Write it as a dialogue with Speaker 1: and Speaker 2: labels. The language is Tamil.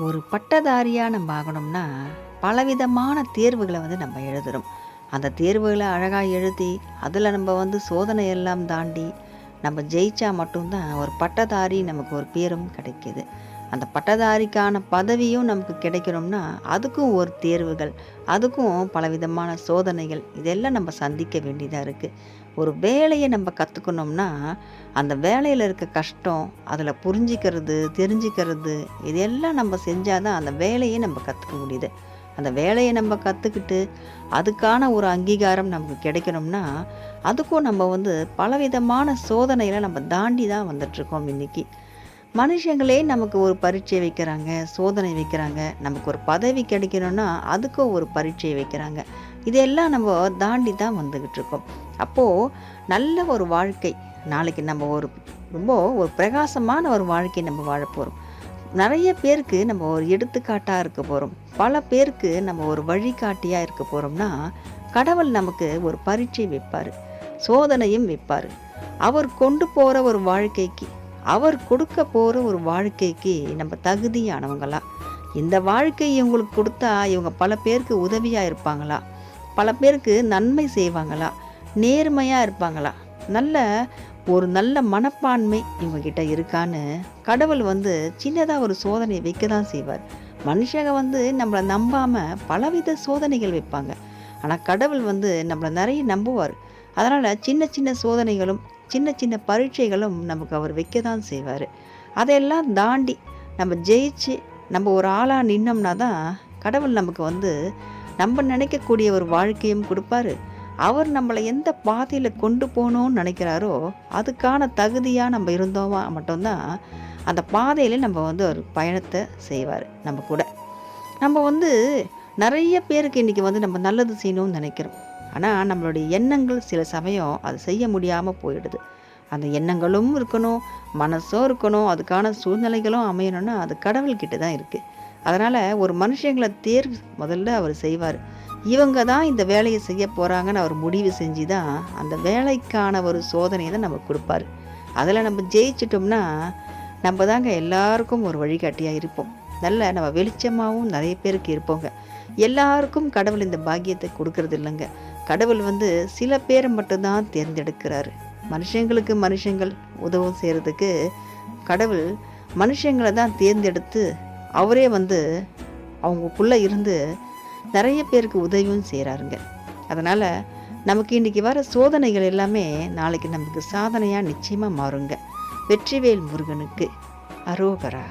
Speaker 1: ஒரு பட்டதாரியா நம்ம ஆகணும்னா, பலவிதமான தேர்வுகள நம்ம எழுதுறோம். அந்த தேர்வுகள அழகா எழுதி, அதில நம்ம சோதனை எல்லாம் தாண்டி, நம்ம ஜெயிச்சா மட்டும் தான் ஒரு பட்டதாரி நமக்கு ஒரு பேரும் கிடைக்கிது. அந்த பட்டதாரிக்கான பதவியும் நமக்கு கிடைக்கணும்னா, அதுக்கும் ஒரு தேர்வுகள், அதுக்கும் பலவிதமான சோதனைகள், இதெல்லாம் நம்ம சந்திக்க வேண்டியதா இருக்கு. ஒரு வேலைய நம்ம கத்துக்கணும்னா, அந்த வேலையில இருக்க கஷ்டம், அதில புரிஞ்சுக்கிறது, தெரிஞ்சுக்கிறது, இதெல்லாம் நம்ம செஞ்சா தான் அந்த வேலையே நம்ம கத்துக்க முடியுது. அந்த வேலைய நம்ம கத்துக்கிட்டு, அதுக்கான ஒரு அங்கீகாரம் நமக்கு கிடைக்கணும்னா, அதுக்கும் நம்ம பலவிதமான சோதனைகள நம்ம தாண்டி தான் வந்துட்டுருக்கோம் இன்னைக்கு. மனுஷங்களே நமக்கு ஒரு பரீட்சை வைக்கிறாங்க, சோதனை வைக்கிறாங்க. நமக்கு ஒரு பதவி கிடைக்கணும்னா, அதுக்கும் ஒரு பரீட்சை வைக்கிறாங்க. இதெல்லாம் நம்ம தாண்டி தான் வந்துகிட்டு இருக்கோம். அப்போ நல்ல ஒரு வாழ்க்கை, நாளைக்கு நம்ம ரொம்ப ஒரு பிரகாசமான ஒரு வாழ்க்கை நம்ம வாழப்போறோம். நெறைய பேருக்கு நம்ம ஒரு எடுத்துக்காட்டா இருக்க போறோம். பல பேருக்கு நம்ம ஒரு வழிகாட்டியா இருக்க போறோம்னா, கடவுள் நமக்கு ஒரு பரீட்சை வைப்பாரு. சோதனையும் வைப்பாரு. அவர் கொண்டு போற ஒரு வாழ்க்கைக்கு, அவர் கொடுக்க போற ஒரு வாழ்க்கைக்கு நம்ம தகுதியானவங்களா? இந்த வாழ்க்கை இவங்களுக்கு குடுத்தா, இவங்க பல பேருக்கு உதவியா இருப்பாங்களா? பல பேருக்கு நன்மை செய்வாங்களா? நேர்மையா இருப்பாங்களா? நல்ல மனப்பான்மை இவங்க கிட்ட இருக்கான்னு கடவுள் சின்னதா ஒரு சோதனை வைக்க தான் செய்வார். மனுஷங்க நம்மள நம்பாம பலவித சோதனைகள் வைப்பாங்க. ஆனா கடவுள் நம்மள நெறைய நம்புவார். அதனால சின்ன சின்ன சோதனைகளும், சின்ன சின்ன பரீட்சைகளும் நமக்கு அவர் வைக்க தான் செய்வாரு. அதையெல்லாம் தாண்டி நம்ம ஜெயிச்சு, நம்ம ஒரு ஆளா நின்னோம்னா தான் கடவுள் நமக்கு நம்ம நினைக்கக்கூடிய ஒரு வாழ்க்கையும் குடுப்பாரு. அவர் நம்மள எந்த பாதையில கொண்டு போணும்னு நினைக்கிறாரோ, அதுக்கான தகுதியா நம்ம இருந்தோமா மட்டும் தான், அந்த பாதையில நம்ம ஒரு பயணத்த செய்வாரு நம்ம கூட. நம்ம நெறைய பேருக்கு இன்னைக்கு நம்ம நல்லது செய்யணும்னு நினைக்கிறோம். ஆனா, நம்மளுடைய எண்ணங்கள் சில சமயம் அது செய்ய முடியாம போயிடுது. அந்த எண்ணங்களும் இருக்கணும், மனசும் இருக்கணும், அதுக்கான சூழ்நிலைகளும் அமையணும்னா, அது கடவுள்கிட்ட தான் இருக்கு. அதனால ஒரு மனுஷங்கள தேர்வு முதல்ல அவர் செய்வாரு. இவங்க தான் இந்த வேலைய செய்ய போறாங்கன்னு அவர் முடிவு செஞ்சு தான், அந்த வேலைக்கான ஒரு சோதனைய தான் நமக்கு குடுப்பாரு. அதில நம்ம ஜெயிச்சுட்டோம்னா, நம்ம தாங்க எல்லாருக்கும் ஒரு வழிகாட்டியா இருப்போம். நம்ம வெளிச்சமாவும் நெறைய பேருக்கு இருப்போங்க. எல்லாருக்கும் கடவுள் இந்த பாக்கியத்த குடுக்கறது இல்லங்க. கடவுள் சில பேர மட்டும் தான் தேர்ந்தெடுக்கிறாரு. மனுஷங்களுக்கு மனுஷங்கள் உதவும் செய்றதுக்கு கடவுள் மனுஷங்கள தான் தேர்ந்தெடுத்து, அவரே அவங்களுக்குள்ள இருந்து நெறைய பேருக்கு உதவியும் செய்றாருங்க. அதனால நமக்கு இன்னைக்கு வர சோதனைகள் எல்லாமே நாளைக்கு நமக்கு சாதனையா நிச்சயமா மாறுங்க. வெற்றிவேல் முருகனுக்கு அரோகரா.